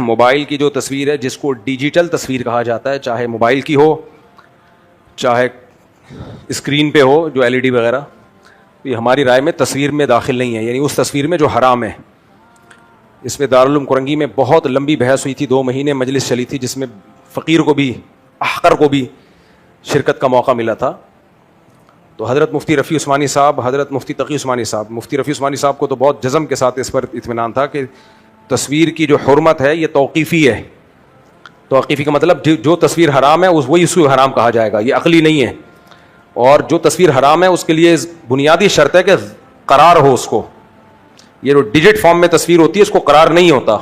Mobile کی جو تصویر ہے جس کو ڈیجیٹل تصویر کہا جاتا ہے, چاہے موبائل کی ہو چاہے اسکرین پہ ہو جو ایل ای ڈی وغیرہ, یہ ہماری رائے میں تصویر میں داخل نہیں ہے, یعنی اس تصویر میں جو حرام ہے. اس پہ دارالعلوم کرنگی میں بہت لمبی بحث ہوئی تھی, 2 مہینے مجلس چلی تھی, جس میں فقیر کو بھی احقر کو بھی شرکت کا موقع ملا تھا. تو حضرت مفتی رفیع عثمانی صاحب, حضرت مفتی تقی عثمانی صاحب, مفتی رفیع عثمانی صاحب کو تو بہت جزم کے ساتھ اس پر اطمینان تھا کہ تصویر کی جو حرمت ہے یہ توقیفی ہے. توقیفی کا مطلب جو تصویر حرام ہے وہی اس کو حرام کہا جائے گا, یہ عقلی نہیں ہے. اور جو تصویر حرام ہے اس کے لیے بنیادی شرط ہے کہ قرار ہو اس کو. یہ جو ڈیجٹ فارم میں تصویر ہوتی ہے اس کو قرار نہیں ہوتا.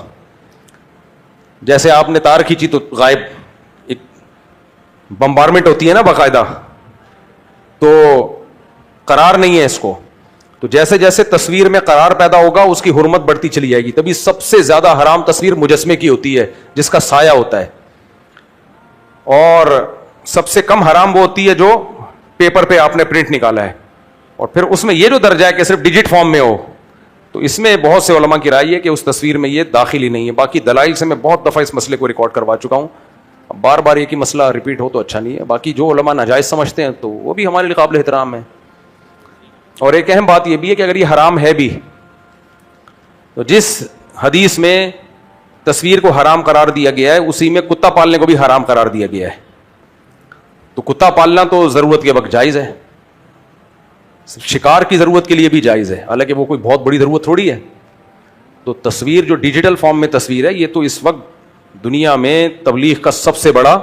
جیسے آپ نے تار کھینچی تو غائب, ایک بمبارمنٹ ہوتی ہے نا باقاعدہ, تو قرار نہیں ہے اس کو. تو جیسے جیسے تصویر میں قرار پیدا ہوگا اس کی حرمت بڑھتی چلی جائے گی. تبھی سب سے زیادہ حرام تصویر مجسمے کی ہوتی ہے جس کا سایہ ہوتا ہے, اور سب سے کم حرام وہ ہوتی ہے جو پیپر پہ آپ نے پرنٹ نکالا ہے. اور پھر اس میں یہ جو درجہ ہے کہ صرف ڈیجٹ فارم میں ہو, تو اس میں بہت سے علماء کی رائے ہے کہ اس تصویر میں یہ داخل ہی نہیں ہے. باقی دلائل سے میں بہت دفعہ اس مسئلے کو ریکارڈ کروا چکا ہوں, اب بار بار ایک ہی مسئلہ ریپیٹ ہو تو اچھا نہیں ہے. باقی جو علماء ناجائز سمجھتے ہیں تو وہ بھی ہمارے لیے قابل احترام ہے. اور ایک اہم بات یہ بھی ہے کہ اگر یہ حرام ہے بھی تو جس حدیث میں تصویر کو حرام قرار دیا گیا ہے اسی میں کتا پالنے کو بھی حرام قرار دیا گیا ہے. تو کتا پالنا تو ضرورت کے وقت جائز ہے, شکار کی ضرورت کے لیے بھی جائز ہے, حالانکہ وہ کوئی بہت بڑی ضرورت تھوڑی ہے. تو تصویر جو ڈیجیٹل فارم میں تصویر ہے یہ تو اس وقت دنیا میں تبلیغ کا سب سے بڑا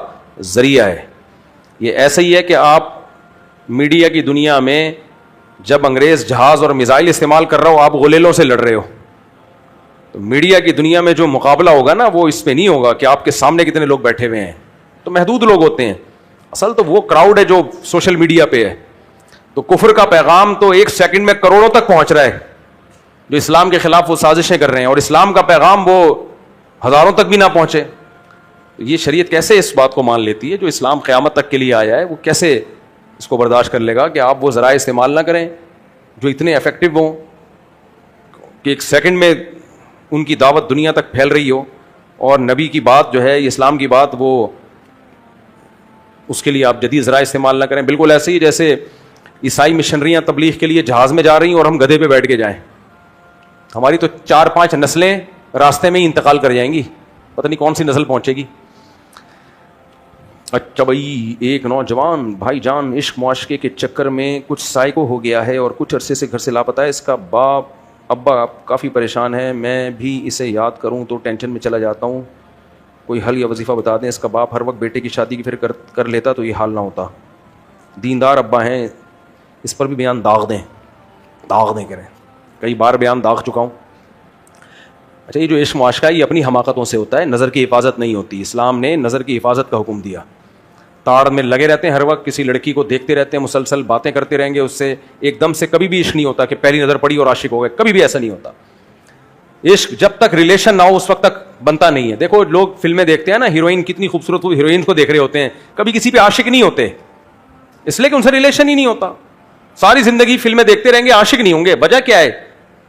ذریعہ ہے. یہ ایسا ہی ہے کہ آپ میڈیا کی دنیا میں جب انگریز جہاز اور میزائل استعمال کر رہا ہو آپ غلیلوں سے لڑ رہے ہو, تو میڈیا کی دنیا میں جو مقابلہ ہوگا نا وہ اس پہ نہیں ہوگا کہ آپ کے سامنے کتنے لوگ بیٹھے ہوئے ہیں, تو محدود لوگ ہوتے ہیں. اصل تو وہ کراؤڈ ہے جو سوشل میڈیا پہ ہے. تو کفر کا پیغام تو 1 سیکنڈ میں کروڑوں تک پہنچ رہا ہے جو اسلام کے خلاف وہ سازشیں کر رہے ہیں, اور اسلام کا پیغام وہ ہزاروں تک بھی نہ پہنچے. یہ شریعت کیسے اس بات کو مان لیتی ہے, جو اسلام قیامت تک کے لیے آیا ہے وہ کیسے اس کو برداشت کر لے گا کہ آپ وہ ذرائع استعمال نہ کریں جو اتنے افیکٹو ہوں کہ 1 سیکنڈ میں ان کی دعوت دنیا تک پھیل رہی ہو, اور نبی کی بات جو ہے اسلام کی بات وہ اس کے لیے آپ جدید ذرائع استعمال نہ کریں. بالکل ایسے ہی جیسے عیسائی مشنریاں تبلیغ کے لیے جہاز میں جا رہی ہیں اور ہم گدھے پہ بیٹھ کے جائیں, ہماری تو 4-5 نسلیں راستے میں ہی انتقال کر جائیں گی, پتہ نہیں کون سی نسل پہنچے گی. اچھا بھائی, ایک نوجوان بھائی جان عشق معاشقے کے چکر میں کچھ سائیکو ہو گیا ہے اور کچھ عرصے سے گھر سے لاپتہ ہے. اس کا باپ ابا کافی پریشان ہے, میں بھی اسے یاد کروں تو ٹینشن میں چلا جاتا ہوں. کوئی حل یا وظیفہ بتا دیں. اس کا باپ ہر وقت بیٹے کی شادی کی پھر کر لیتا تو یہ حال نہ ہوتا. دیندار ابا ہیں, اس پر بھی بیان داغ دیں کریں, کئی بار بیان داغ چکا ہوں. اچھا, یہ جو عشق معاشقہ ہے یہ اپنی حماقتوں سے ہوتا ہے, نظر کی حفاظت نہیں ہوتی. اسلام نے نظر کی حفاظت کا حکم دیا. تاڑ میں لگے رہتے ہیں ہر وقت, کسی لڑکی کو دیکھتے رہتے ہیں, مسلسل باتیں کرتے رہیں گے اس سے, ایک دم سے کبھی بھی عشق نہیں ہوتا کہ پہلی نظر پڑی اور عاشق ہو گئے, کبھی بھی ایسا نہیں ہوتا. عشق جب تک ریلیشن نہ ہو اس وقت تک بنتا نہیں ہے. دیکھو لوگ فلمیں دیکھتے ہیں نا, ہیروئن کتنی خوبصورت ہو, ہیروئن کو دیکھ رہے ہوتے ہیں, کبھی کسی پہ عاشق نہیں ہوتے, اس لیے کہ ان سے ریلیشن ہی نہیں ہوتا. ساری زندگی فلمیں دیکھتے رہیں گے, عاشق نہیں ہوں گے. وجہ کیا ہے؟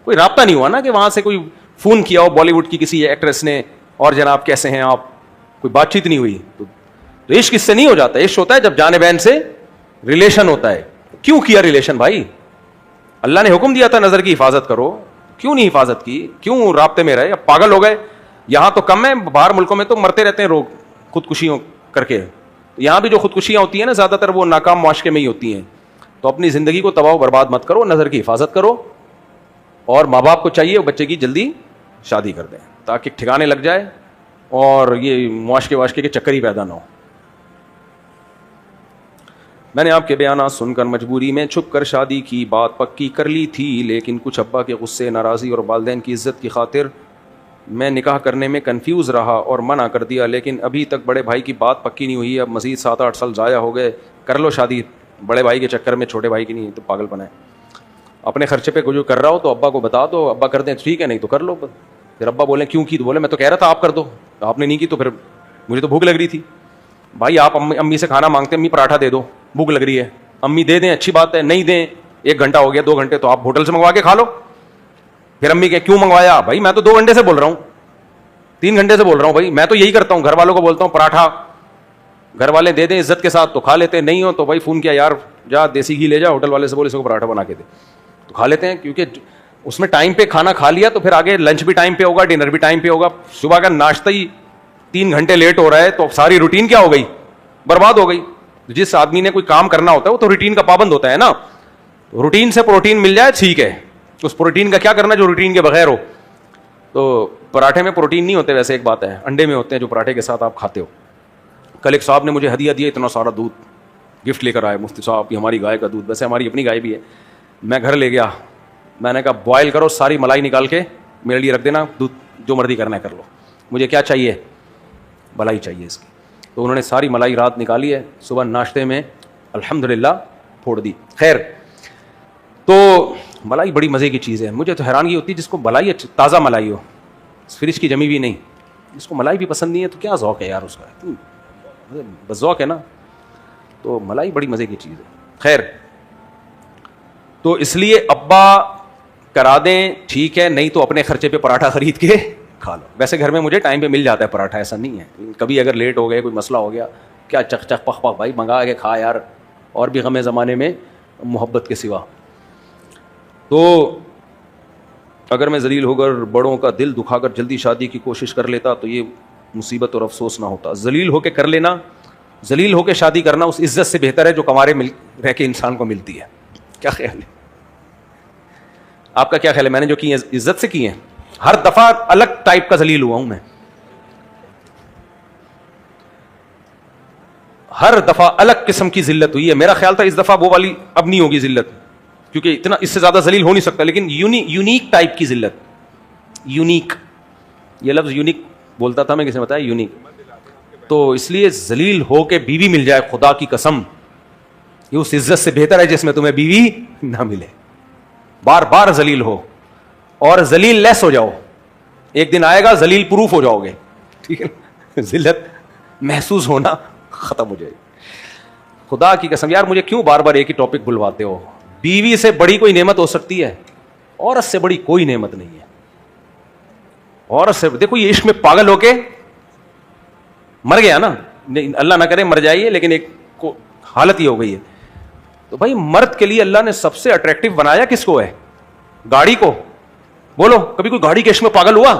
کوئی رابطہ نہیں ہوا نا, کہ وہاں سے کوئی فون کیا ہو بالی ووڈ کی کسی ایکٹریس نے, اور جناب کیسے ہیں آپ, کوئی بات چیت نہیں ہوئی. تو عشق اس سے نہیں ہو جاتا. عشق ہوتا ہے جب جانبین سے ریلیشن ہوتا ہے. کیوں کیا ریلیشن بھائی؟ اللہ نے حکم دیا تھا نظر کی حفاظت کرو, کیوں نہیں حفاظت کی؟ کیوں رابطے میں رہے؟ اب پاگل ہو گئے. یہاں تو کم ہے, باہر ملکوں میں تو مرتے رہتے ہیں لوگ خودکشیوں کر کے. یہاں بھی جو خودکشیاں ہوتی ہیں نا زیادہ تر وہ ناکام معاشقے میں ہی ہوتی ہیں. تو اپنی زندگی کو تباہ و برباد مت کرو, نظر کی حفاظت کرو, اور ماں باپ کو چاہیے بچے کی جلدی شادی کر دیں تاکہ ٹھکانے لگ جائے اور یہ معاشقے کے چکر ہی پیدا نہ ہو. میں نے آپ کے بیانات سن کر مجبوری میں چھپ کر شادی کی بات پکی کر لی تھی, لیکن کچھ ابا کے غصے, ناراضی اور والدین کی عزت کی خاطر میں نکاح کرنے میں کنفیوز رہا اور منع کر دیا. لیکن ابھی تک بڑے بھائی کی بات پکی نہیں ہوئی. اب مزید 7-8 سال ضائع ہو گئے. کر لو شادی, بڑے بھائی کے چکر میں چھوٹے بھائی کی نہیں, تو پاگل پن ہے. اپنے خرچے پہ جو کر رہا ہو تو ابا کو بتا دو, ابا کر دیں ٹھیک ہے, نہیں تو کر لو. پھر ابا بولیں کیوں کی, تو بولے میں تو کہہ رہا تھا آپ کر دو, آپ نے نہیں کی تو پھر مجھے تو بھوک لگ رہی تھی. بھائی آپ امی سے کھانا مانگتے ہیں, امی پراٹھا دے دو, بھوک لگ رہی ہے, امی دے دیں اچھی بات ہے, نہیں دیں 1 گھنٹہ ہو گیا 2 گھنٹے تو آپ ہوٹل سے منگوا کے کھا لو. پھر امی کہ کیوں منگوایا؟ بھائی میں تو 2 گھنٹے سے بول رہا ہوں, 3 گھنٹے سے بول رہا ہوں بھائی. میں تو یہی کرتا ہوں, گھر والوں کو بولتا ہوں پراٹھا گھر والے دے دیں عزت کے ساتھ تو کھا لیتے ہیں, نہیں ہو تو بھائی فون کیا یار جا دیسی گھی لے جا, ہوٹل والے سے بولے اس کو پراٹھا بنا کے دے, تو کھا لیتے ہیں. کیونکہ اس میں ٹائم پہ کھانا کھا لیا تو پھر آگے لنچ بھی ٹائم پہ ہوگا, ڈنر بھی ٹائم پہ ہوگا. صبح کا ناشتہ ہی 3 گھنٹے لیٹ ہو رہا ہے تو ساری روٹین کیا ہو گئی, برباد ہو گئی. جس آدمی نے کوئی کام کرنا ہوتا ہے وہ تو روٹین کا پابند ہوتا ہے نا. روٹین سے پروٹین مل جائے ٹھیک ہے, اس پروٹین کا کیا کرنا جو روٹین کے بغیر ہو. تو پراٹھے میں پروٹین نہیں ہوتے ویسے, ایک بات ہے, انڈے میں ہوتے ہیں جو پراٹھے کے ساتھ آپ کھاتے ہو. کل ایک صاحب نے مجھے ہدیہ دیا, اتنا سارا دودھ گفٹ لے کر آئے, مفتی صاحب یہ ہماری گائے کا دودھ, ویسے ہماری اپنی گائے بھی ہے. میں گھر لے گیا, میں نے کہا بوائل کرو, ساری ملائی نکال کے میرے لیے رکھ دینا, دودھ جو مرضی کرنا ہے کر لو, مجھے کیا چاہیے, ملائی چاہیے اس کی. تو انہوں نے ساری ملائی رات نکالی ہے, صبح ناشتے میں الحمدللہ پھوڑ دی. خیر, تو ملائی بڑی مزے کی چیز ہے. مجھے تو حیرانگی ہوتی ہے جس کو ملائی تازہ ملائی ہو, فریج کی جمی بھی نہیں, جس کو ملائی بھی پسند نہیں ہے تو کیا ذوق ہے یار اس کا, بس ذوق ہے نا. تو ملائی بڑی مزے کی چیز ہے. خیر, تو اس لیے ابا کرا دیں ٹھیک ہے, نہیں تو اپنے خرچے پہ پراٹھا خرید کے کھا لو. ویسے گھر میں مجھے ٹائم پہ مل جاتا ہے پراٹھا, ایسا نہیں ہے. کبھی اگر لیٹ ہو گئے, کوئی مسئلہ ہو گیا, کیا چک چک پخ پخ بھائی منگا کے کھا یار, اور بھی غم زمانے میں محبت کے سوا. تو اگر میں ذلیل ہو کر بڑوں کا دل دکھا کر جلدی شادی کی کوشش کر لیتا تو یہ مصیبت اور افسوس نہ ہوتا. ذلیل ہو کے کر لینا, ذلیل ہو کے شادی کرنا اس عزت سے بہتر ہے جو کنوارے رہ کے انسان کو ملتی ہے. کیا خیال ہے آپ کا, کیا خیال ہے؟ میں نے جو کی ہیں عزت سے کی ہیں, ہر دفعہ الگ ٹائپ کا ذلیل ہوا ہوں میں, ہر دفعہ الگ قسم کی ذلت ہوئی ہے. میرا خیال تھا اس دفعہ وہ والی اب نہیں ہوگی ذلت, کیونکہ اتنا اس سے زیادہ ذلیل ہو نہیں سکتا, لیکن یونیک ٹائپ کی ذلت. یونیک, یہ لفظ یونیک بولتا تھا میں, کسی نے بتایا یونیک. تو اس لیے ذلیل ہو کے بیوی مل جائے, خدا کی قسم یہ اس عزت سے بہتر ہے جس میں تمہیں بیوی نہ ملے. بار بار ذلیل ہو اور ذلیل لیس ہو جاؤ, ایک دن آئے گا ذلیل پروف ہو جاؤ گے, ٹھیک ہے, ذلت محسوس ہونا ختم ہو جائے گی. خدا کی قسم یار, مجھے کیوں بار بار ایک ہی ٹاپک بلواتے ہو؟ بیوی سے بڑی کوئی نعمت ہو سکتی ہے, عورت سے بڑی کوئی نعمت نہیں ہے. عورت سے دیکھو, یہ عشق میں پاگل ہو کے مر گیا نا, اللہ نہ کرے مر جائیے, لیکن ایک حالت ہی ہو گئی ہے. تو بھائی مرد کے لیے اللہ نے سب سے اٹریکٹیو بنایا کس کو ہے؟ گاڑی کو. بولو کبھی کوئی گاڑی کے عشق میں پاگل ہوا؟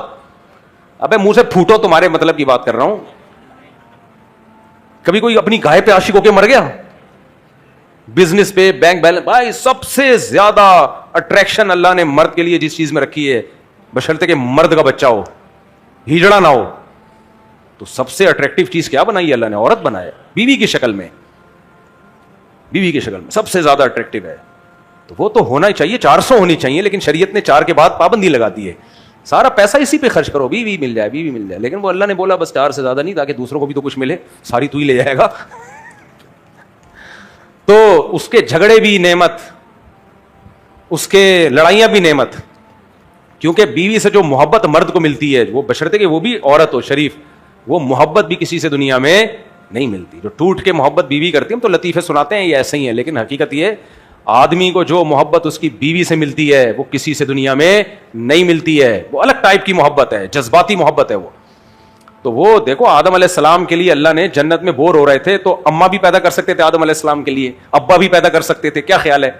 ابے منہ سے پھوٹو, تمہارے مطلب کی بات کر رہا ہوں. کبھی کوئی اپنی گائے پہ عاشق ہو کے مر گیا؟ بزنس پہ, بینک بیلنس, بھائی سب سے زیادہ اٹریکشن اللہ نے مرد کے لیے جس چیز میں رکھی ہے, بشرطے کہ مرد کا بچہ ہو, ہجڑا نہ ہو, تو سب سے اٹریکٹیو چیز کیا بنائی ہے اللہ نے؟ عورت بنایا, بیوی کی شکل میں. بیوی کی شکل میں سب سے زیادہ اٹریکٹیو ہے, تو وہ تو ہونا ہی چاہیے, 400 ہونی چاہیے, لیکن شریعت نے 4 کے بعد پابندی لگا دی ہے. سارا پیسہ اسی پہ خرچ کرو, بیوی مل جائے, بیوی مل جائے. لیکن وہ اللہ نے بولا بس 4 سے زیادہ نہیں, تاکہ دوسروں کو بھی تو کچھ ملے, ساری تو ہی لے جائے گا. تو اس کے جھگڑے بھی نعمت, اس کے لڑائیاں بھی نعمت, کیونکہ بیوی سے جو محبت مرد کو ملتی ہے, وہ بشرطے کہ وہ بھی عورت ہو شریف, وہ محبت بھی کسی سے دنیا میں نہیں ملتی. جو ٹوٹ کے محبت بیوی کرتی ہے, ہم تو لطیفے سناتے ہیں یہ ایسے ہی ہے, لیکن حقیقت یہ آدمی کو جو محبت اس کی بیوی سے ملتی ہے وہ کسی سے دنیا میں نہیں ملتی ہے. وہ الگ ٹائپ کی محبت ہے, جذباتی محبت ہے وہ. تو وہ دیکھو, آدم علیہ السلام کے لیے اللہ نے جنت میں بور ہو رہے تھے تو اماں بھی پیدا کر سکتے تھے آدم علیہ السلام کے لیے, ابا بھی پیدا کر سکتے تھے. کیا خیال ہے؟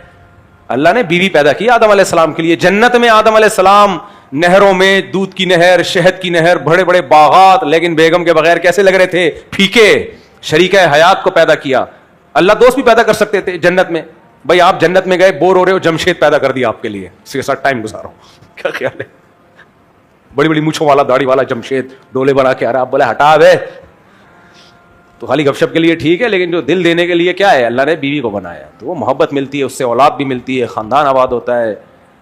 اللہ نے بیوی پیدا کی آدم علیہ السلام کے لیے. جنت میں آدم علیہ السلام نہروں میں, دودھ کی نہر, شہد کی نہر, بڑے بڑے باغات, لیکن بیگم کے بغیر کیسے لگ رہے تھے؟ پھیکے. شریکہ حیات کو پیدا کیا. اللہ دوست بھی پیدا کر سکتے تھے جنت میں. بھائی آپ جنت میں گئے, بور ہو رہے ہو, جمشید پیدا کر دیا آپ کے لیے, اس کے ساتھ ٹائم گزارو. کیا خیال ہے؟ بڑی بڑی مونچھوں والا, داڑھی والا جمشید ڈولے بنا کے آ رہا, آپ بولے ہٹا بے, تو خالی گپ شپ کے لیے ٹھیک ہے, لیکن جو دل دینے کے لیے کیا ہے, اللہ نے بیوی کو بنایا. تو وہ محبت ملتی ہے, اس سے اولاد بھی ملتی ہے, خاندان آباد ہوتا ہے.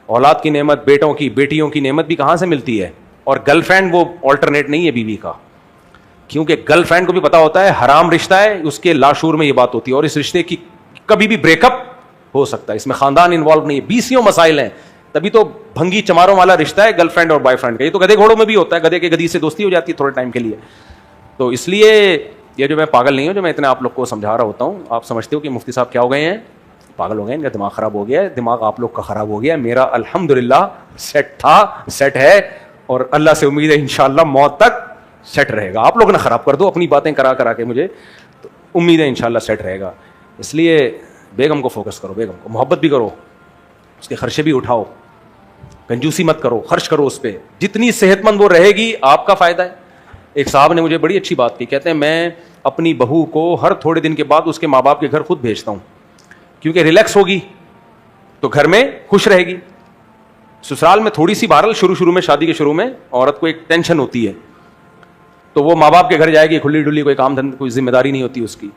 اولاد کی نعمت, بیٹوں کی, بیٹیوں کی نعمت بھی کہاں سے ملتی ہے؟ اور گرل فرینڈ وہ آلٹرنیٹ نہیں ہے بیوی کا, کیونکہ گرل فرینڈ کو بھی پتا ہوتا ہے حرام رشتہ ہے, اس کے لاشعور میں یہ بات ہوتی ہے, اور اس رشتے کی کبھی بھی بریک اپ ہو سکتا ہے, اس میں خاندان انوالو نہیں ہے. 20 مسائل ہیں, تبھی تو بھنگی چماروں والا رشتہ ہے گرل فرینڈ اور بوائے فرینڈ کا. یہ تو گدھے گھوڑوں میں بھی ہوتا ہے, گدھے کے گدھی سے دوستی ہو جاتی ہے تھوڑے ٹائم کے لیے. تو اس لیے یہ جو میں پاگل نہیں ہوں, جو میں اتنے آپ لوگ کو سمجھا رہا ہوتا ہوں, آپ سمجھتے ہو کہ مفتی صاحب کیا ہو گئے ہیں, پاگل ہو گئے, ان کا دماغ خراب ہو گیا ہے. دماغ آپ لوگ کا خراب ہو گیا ہے, میرا الحمدللہ سیٹ تھا, سیٹ ہے, اور اللہ سے امید ہے انشاءاللہ موت تک سیٹ رہے گا. آپ لوگ نہ خراب کر دو اپنی باتیں کرا کے مجھے, تو امید ہے انشاءاللہ سیٹ رہے گا. اس لیے بیگم کو فوکس کرو, بیگم کو محبت بھی کرو, اس کے خرچے بھی اٹھاؤ, کنجوسی مت کرو, خرچ کرو اس پہ. جتنی صحت مند وہ رہے گی آپ کا فائدہ ہے. ایک صاحب نے مجھے بڑی اچھی بات کی, کہتے ہیں میں اپنی بہو کو ہر تھوڑے دن کے بعد اس کے ماں باپ کے گھر خود بھیجتا ہوں, کیونکہ ریلیکس ہوگی تو گھر میں خوش رہے گی. سسرال میں تھوڑی سی بہرحال شروع میں شادی کے شروع میں عورت کو ایک ٹینشن ہوتی ہے, تو وہ ماں باپ کے گھر جائے گی کھلی ڈلی, کوئی کام دھند کوئی ذمہ داری نہیں ہوتی اس کی.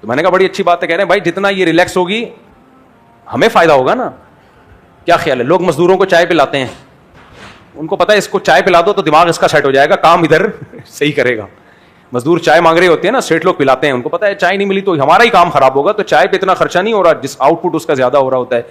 تو میں نے کہا بڑی اچھی بات ہے. کہہ رہے ہیں بھائی جتنا یہ ریلیکس ہوگی ہمیں فائدہ ہوگا نا. کیا خیال ہے؟ لوگ مزدوروں کو چائے پلاتے ہیں, ان کو پتا ہے اس کو چائے پلا دو تو دماغ اس کا سیٹ ہو جائے گا, کام ادھر صحیح کرے گا. مزدور چائے مانگ رہے ہوتے ہیں نا, سیٹ لوگ پلاتے ہیں, ان کو پتا ہے چائے نہیں ملی تو ہمارا ہی کام خراب ہوگا, تو چائے پہ اتنا خرچہ نہیں ہو رہا جس آؤٹ پٹ اس کا زیادہ ہو رہا ہوتا ہے.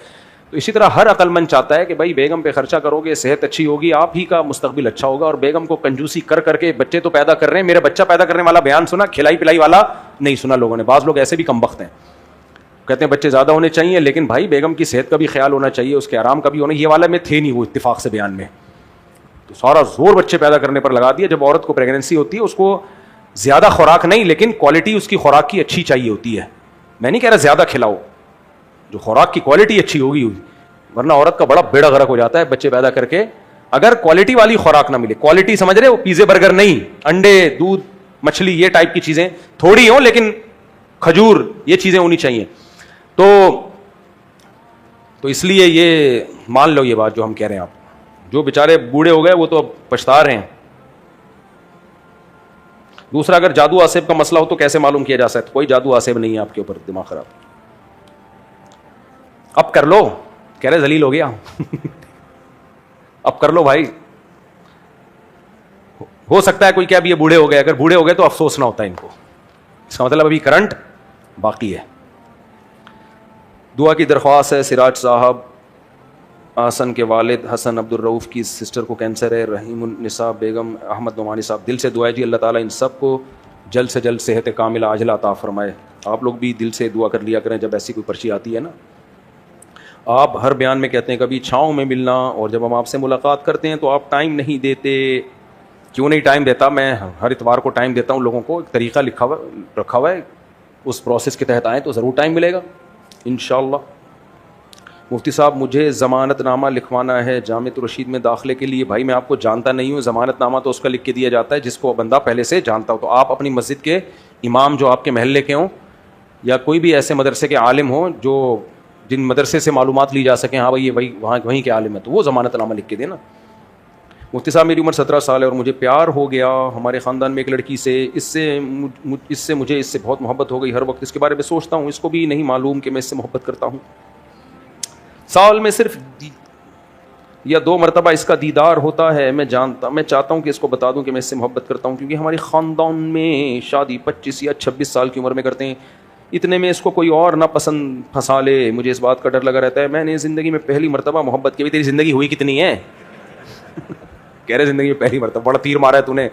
تو اسی طرح ہر عقل مند چاہتا ہے کہ بھائی بیگم پہ خرچہ کرو گے, صحت اچھی ہوگی, آپ ہی کا مستقبل اچھا ہوگا. اور بیگم کو کنجوسی کر کے بچے تو پیدا کر رہے ہیں. میرے بچہ پیدا کرنے والا بیان سنا, کھلائی پلائی والا نہیں سنا لوگوں نے. بعض لوگ ایسے بھی کم بخت ہیں, کہتے ہیں بچے زیادہ ہونے چاہیے, لیکن بھائی بیگم کی صحت کا بھی خیال ہونا چاہیے, اس کے آرام کا بھی ہونا. یہ والا میں تھے نہیں وہ اتفاق سے بیان میں, تو سارا زور بچے پیدا کرنے پر لگا دیا. جب عورت کو پریگنینسی ہوتی ہے اس کو زیادہ خوراک نہیں, لیکن کوالٹی اس کی خوراک کی اچھی چاہیے ہوتی ہے. میں نہیں کہہ رہا زیادہ کھلاؤ, جو خوراک کی کوالٹی اچھی ہوگی, ورنہ عورت کا بڑا بیڑا غرق ہو جاتا ہے بچے پیدا کر کے اگر کوالٹی والی خوراک نہ ملے. کوالٹی سمجھ رہے ہو, پیزے برگر نہیں, انڈے دودھ مچھلی یہ ٹائپ کی چیزیں تھوڑی ہوں, لیکن کھجور یہ چیزیں ہونی چاہیے. تو اس لیے یہ مان لو یہ بات جو ہم کہہ رہے ہیں. آپ جو بیچارے بوڑھے ہو گئے وہ تو اب پچھتا رہے ہیں. دوسرا, اگر جادو آسیب کا مسئلہ ہو تو کیسے معلوم کیا جا سکتا؟ کوئی جادو آسیب نہیں ہے آپ کے اوپر, دماغ خراب. اب کر لو, کہہ رہے ذلیل ہو گیا اب کر لو بھائی. ہو سکتا ہے کوئی کیا بھی یہ بوڑھے ہو گئے, اگر بوڑھے ہو گئے تو افسوس نہ ہوتا ہے ان کو, اس کا مطلب ابھی کرنٹ باقی ہے. دعا کی درخواست ہے. سراج صاحب حسن کے والد حسن عبد الرؤف کی سسٹر کو کینسر ہے. رحیم النساء بیگم احمد نعمانی صاحب, دل سے دعا ہے جی اللہ تعالیٰ ان سب کو جلد سے جلد صحت کاملہ عاجلہ عطا فرمائے. آپ لوگ بھی دل سے دعا کر لیا کریں جب ایسی کوئی پرچی آتی ہے نا. آپ ہر بیان میں کہتے ہیں کبھی چھاؤں میں ملنا, اور جب ہم آپ سے ملاقات کرتے ہیں تو آپ ٹائم نہیں دیتے. کیوں نہیں ٹائم دیتا؟ میں ہر اتوار کو ٹائم دیتا ہوں لوگوں کو, ایک طریقہ رکھا ہوا ہے, اس پروسیس کے تحت آئیں تو ضرور ٹائم ملے گا انشاءاللہ. مفتی صاحب مجھے ضمانت نامہ لکھوانا ہے جامعۃ الرشید میں داخلے کے لیے. بھائی میں آپ کو جانتا نہیں ہوں, ضمانت نامہ تو اس کا لکھ کے دیا جاتا ہے جس کو بندہ پہلے سے جانتا ہو. تو آپ اپنی مسجد کے امام جو آپ کے محلے کے ہوں, یا کوئی بھی ایسے مدرسے کے عالم ہوں جو جن مدرسے سے معلومات لی جا سکیں, ہاں بھائی یہ وہی وہیں کے عالم ہے, تو وہ ضمانت نامہ لکھ کے دینا. مفتی صاحب میری عمر 17 سال ہے اور مجھے پیار ہو گیا ہمارے خاندان میں ایک لڑکی سے. اس سے مجھے اس سے بہت محبت ہو گئی. ہر وقت اس کے بارے میں سوچتا ہوں, اس کو بھی نہیں معلوم کہ میں اس سے محبت کرتا ہوں. سال میں صرف یا 2 مرتبہ اس کا دیدار ہوتا ہے. میں چاہتا ہوں کہ اس کو بتا دوں کہ میں اس سے محبت کرتا ہوں, کیونکہ ہمارے خاندان میں شادی 25 یا 26 سال کی عمر میں کرتے ہیں. اتنے میں اس کو کوئی اور نہ پسند پھنسا لے, مجھے اس بات کا ڈر لگا رہتا ہے. میں نے زندگی میں پہلی مرتبہ محبت کی. تیری زندگی ہوئی کتنی ہے؟ کہہ رہے زندگی میں پہلی مرتبہ, بڑا تیر مارا ہے تو نے.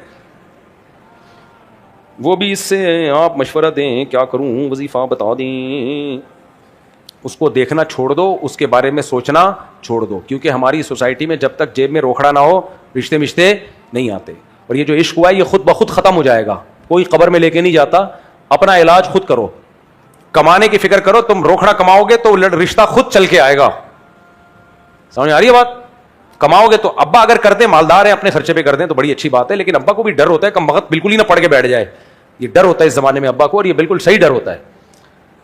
وہ بھی اس سے آپ مشورہ دیں, کیا کروں, وظیفہ بتا دیں. اس کو دیکھنا چھوڑ دو, اس کے بارے میں سوچنا چھوڑ دو, کیونکہ ہماری سوسائٹی میں جب تک جیب میں روکھڑا نہ ہو رشتے نہیں آتے. اور یہ جو عشق ہوا ہے یہ خود بخود ختم ہو جائے گا, کوئی قبر میں لے کے نہیں جاتا. اپنا علاج خود کرو, کمانے کی فکر کرو. تم روکھڑا کماؤ گے تو رشتہ خود چل کے آئے گا. سمجھ آ رہی ہے بات؟ کماؤ گے تو ابا اگر کرتے مالدار ہیں اپنے خرچے پہ کر دیں تو بڑی اچھی بات ہے, لیکن ابا کو بھی ڈر ہوتا ہے کم وقت بالکل ہی نہ پڑھ کے بیٹھ جائے. یہ ڈر ہوتا ہے اس زمانے میں ابا کو, اور یہ بالکل صحیح ڈر ہوتا ہے.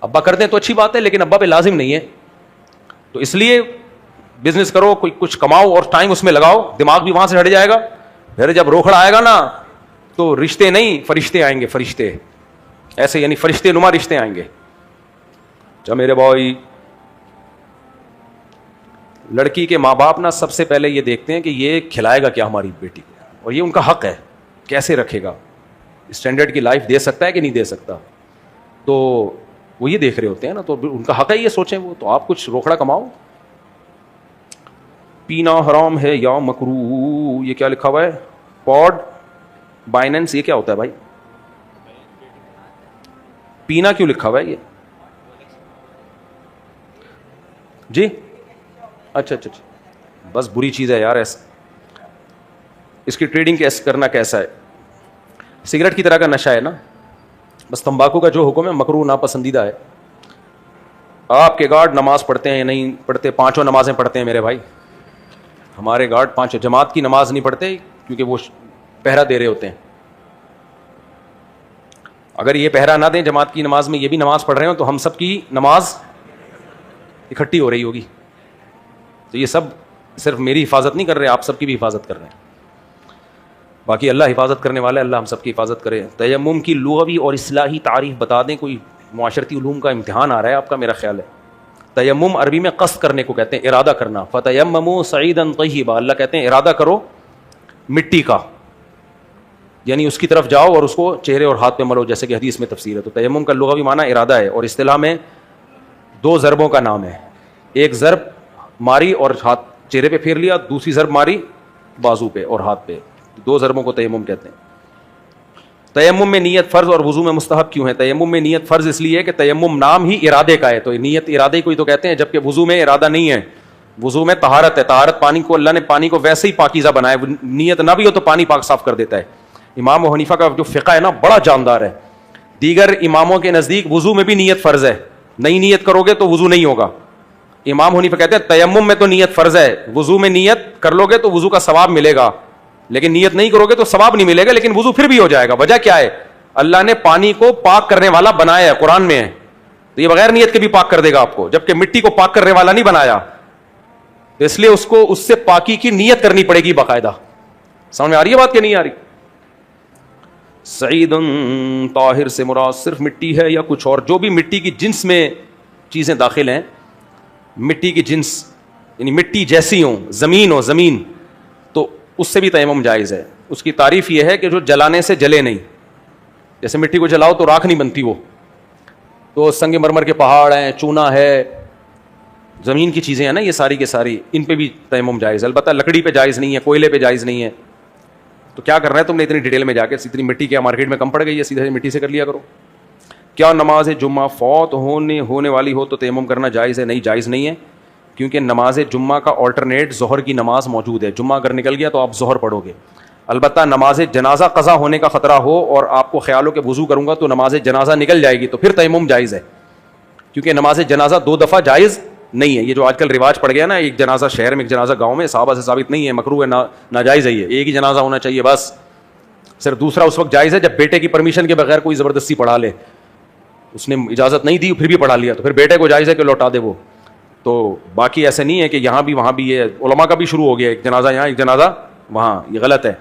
ابا کر دیں تو اچھی بات ہے, لیکن ابا پہ لازم نہیں ہے. تو اس لیے بزنس کرو, کوئی کچھ کماؤ اور ٹائم اس میں لگاؤ, دماغ بھی وہاں سے ہٹ جائے گا. پھر جب روکھڑا آئے گا نا تو رشتے نہیں فرشتے آئیں گے. فرشتے ایسے یعنی فرشتے نما رشتے آئیں گے. اچھا میرے بھائی, لڑکی کے ماں باپ نا سب سے پہلے یہ دیکھتے ہیں کہ یہ کھلائے گا کیا ہماری بیٹی کو, اور یہ ان کا حق ہے, کیسے رکھے گا, اسٹینڈرڈ کی لائف دے سکتا ہے کہ نہیں دے سکتا. تو وہ یہ دیکھ رہے ہوتے ہیں نا, تو ان کا حق ہے یہ سوچیں وہ. تو آپ کچھ روکڑا کماؤ. پینا حرام ہے یا مکروہ, یہ کیا لکھا ہوا ہے؟ پوڈ بائننس, یہ کیا ہوتا ہے بھائی؟ پینا کیوں لکھا ہوا ہے یہ؟ جی اچھا, بس بری چیز ہے یار. اس کی ٹریڈنگ کرنا کیسا ہے؟ سگریٹ کی طرح کا نشہ ہے نا. بس تمباکو کا جو حکم ہے مکروہ ناپسندیدہ ہے. آپ کے گارڈ نماز پڑھتے ہیں یا نہیں پڑھتے؟ پانچوں نمازیں پڑھتے ہیں میرے بھائی. ہمارے گارڈ پانچوں جماعت کی نماز نہیں پڑھتے کیونکہ وہ پہرا دے رہے ہوتے ہیں. اگر یہ پہرا نہ دیں جماعت کی نماز میں، یہ بھی نماز پڑھ رہے ہوں، تو ہم سب کی نماز اکٹھی ہو رہی ہوگی. تو یہ سب صرف میری حفاظت نہیں کر رہے، آپ سب کی بھی حفاظت کر رہے ہیں. باقی اللہ حفاظت کرنے والا ہے، اللہ ہم سب کی حفاظت کرے. تیمم کی لغوی اور اصطلاحی تعریف بتا دیں. کوئی معاشرتی علوم کا امتحان آ رہا ہے آپ کا، میرا خیال ہے. تیمم عربی میں قصد کرنے کو کہتے ہیں، ارادہ کرنا. فتیمموا صعیدا طیبا، اللہ کہتے ہیں ارادہ کرو مٹی کا، یعنی اس کی طرف جاؤ اور اس کو چہرے اور ہاتھ پہ ملو، جیسے کہ حدیث میں تفسیر ہے. تو تیمم کا لغوی معنی ارادہ ہے، اور اصطلاح میں دو ضربوں کا نام ہے. ایک ضرب ماری اور ہاتھ چہرے پہ پھیر لیا، دوسری ضرب ماری بازو پہ اور ہاتھ پہ. دو ضربوں کو تیمم کہتے ہیں. تیمم میں نیت فرض اور وضو میں مستحب کیوں ہے؟ تیمم میں نیت فرض اس لیے ہے کہ تیمم نام ہی ارادے کا ہے، تو نیت ارادے کو ہی تو کہتے ہیں، جبکہ وضو میں ارادہ نہیں ہے. وضو میں طہارت ہے. طہارت پانی کو، اللہ نے پانی کو ویسے ہی پاکیزہ بنایا، نیت نہ بھی ہو تو پانی پاک صاف کر دیتا ہے. امام ابو حنیفہ کا جو فقہ ہے نا بڑا جاندار ہے. دیگر اماموں کے نزدیک وضو میں بھی نیت فرض ہے، نئی نیت کرو گے تو وضو نہیں ہوگا. امام حنیفہ کہتے ہیں تیمم میں تو نیت فرض ہے، وضو میں نیت کر لو گے تو وضو کا ثواب ملے گا، لیکن نیت نہیں کرو گے تو ثواب نہیں ملے گا، لیکن وضو پھر بھی ہو جائے گا. وجہ کیا ہے؟ اللہ نے پانی کو پاک کرنے والا بنایا ہے، قرآن میں ہے، تو یہ بغیر نیت کے بھی پاک کر دے گا آپ کو، جبکہ مٹی کو پاک کرنے والا نہیں بنایا، تو اس لیے اس کو اس سے پاکی کی نیت کرنی پڑے گی باقاعدہ. سمجھ میں آ رہی ہے بات کہ نہیں آ رہی؟ سعید طاہر سے مراد صرف مٹی ہے یا کچھ اور؟ جو بھی مٹی کی جنس میں چیزیں داخل ہیں، مٹی کی جنس یعنی مٹی جیسی ہوں، زمین ہو زمین، تو اس سے بھی تیمم جائز ہے. اس کی تعریف یہ ہے کہ جو جلانے سے جلے نہیں. جیسے مٹی کو جلاؤ تو راکھ نہیں بنتی، وہ تو سنگ مرمر کے پہاڑ ہیں، چونا ہے، زمین کی چیزیں ہیں نا یہ ساری کے ساری، ان پہ بھی تیمم جائز ہے. البتہ لکڑی پہ جائز نہیں ہے، کوئلے پہ جائز نہیں ہے. تو کیا کر رہے ہیں تم نے اتنی ڈیٹیل میں جا کے؟ اتنی مٹی کیا مارکیٹ میں کم پڑ گئی ہے، سیدھے مٹی سے کر لیا کرو. کیا نماز جمعہ فوت ہونے والی ہو تو تیمم کرنا جائز ہے؟ نہیں، جائز نہیں ہے، کیونکہ نماز جمعہ کا آلٹرنیٹ ظہر کی نماز موجود ہے. جمعہ اگر نکل گیا تو آپ ظہر پڑھو گے. البتہ نماز جنازہ قضا ہونے کا خطرہ ہو اور آپ کو خیال ہو کہ وضو کروں گا تو نماز جنازہ نکل جائے گی، تو پھر تیمم جائز ہے، کیونکہ نماز جنازہ 2 دفعہ جائز نہیں ہے. یہ جو آج کل رواج پڑ گیا نا، ایک جنازہ شہر میں ایک جنازہ گاؤں میں، صحابہ سے ثابت نہیں ہے، مکروہ ہے، ناجائز ہے. یہ ایک ہی جنازہ ہونا چاہیے بس. صرف دوسرا اس وقت جائز ہے جب بیٹے کی پرمیشن کے بغیر کوئی زبردستی پڑھا لے، اس نے اجازت نہیں دی پھر بھی پڑھا لیا، تو پھر بیٹے کو جائز ہے کہ لوٹا دے وہ. تو باقی ایسے نہیں ہے کہ یہاں بھی وہاں بھی. یہ علماء کا بھی شروع ہو گیا، ایک جنازہ یہاں ایک جنازہ وہاں، یہ غلط ہے.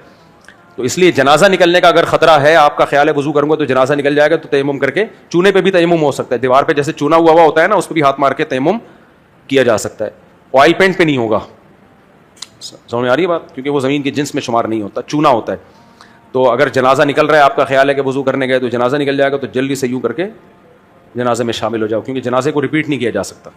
تو اس لیے جنازہ نکلنے کا اگر خطرہ ہے، آپ کا خیال ہے وضو کروں گا تو جنازہ نکل جائے گا، تو تیمم کر کے چونے پہ بھی تیمم ہو سکتا ہے. دیوار پہ جیسے چونا ہوا ہوتا ہے نا، اس پہ بھی ہاتھ مار کے تیمم کیا جا سکتا ہے. آئل پینٹ پہ نہیں ہوگا. سمجھ میں آ رہی ہے بات؟ کیونکہ وہ زمین کے جنس میں شمار نہیں ہوتا، چونا ہوتا ہے. تو اگر جنازہ نکل رہا ہے، آپ کا خیال ہے کہ وضو کرنے گئے تو جنازہ نکل جائے گا، تو جلدی سے یوں کر کے جنازے میں شامل ہو جاؤ، کیونکہ جنازے کو ریپیٹ نہیں کیا جا سکتا.